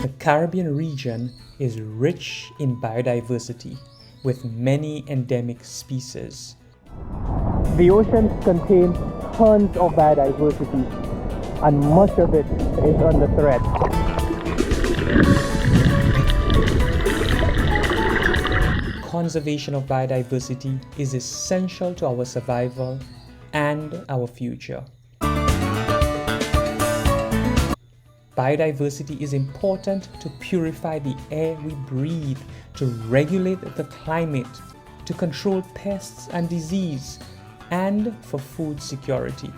The Caribbean region is rich in biodiversity with many endemic species. The oceans contain tons of biodiversity, and much of it is under threat. Conservation of biodiversity is essential to our survival and our future. Biodiversity is important to purify the air we breathe, to regulate the climate, to control pests and disease, and for food security.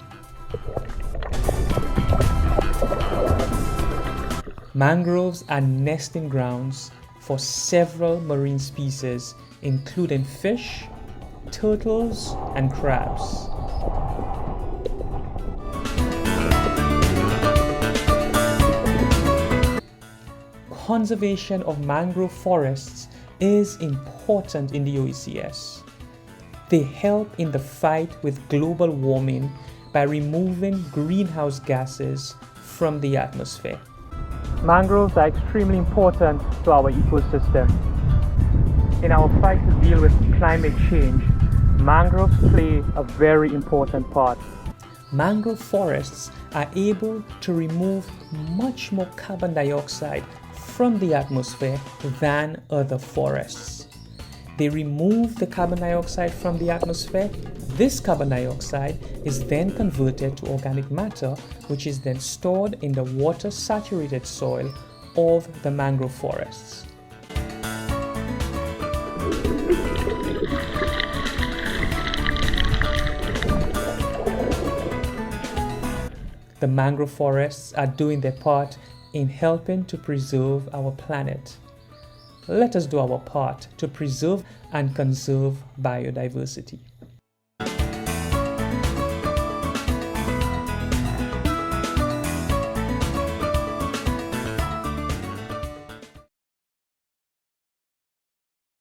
Mangroves are nesting grounds for several marine species, including fish, turtles, and crabs. Conservation of mangrove forests is important in the OECS. They help in the fight with global warming by removing greenhouse gases from the atmosphere. Mangroves are extremely important to our ecosystem. In our fight to deal with climate change, mangroves play a very important part. Mangrove forests are able to remove much more carbon dioxide from the atmosphere than other forests. They remove the carbon dioxide from the atmosphere. This carbon dioxide is then converted to organic matter, which is then stored in the water-saturated soil of the mangrove forests. The mangrove forests are doing their part in helping to preserve our planet. Let us do our part to preserve and conserve biodiversity.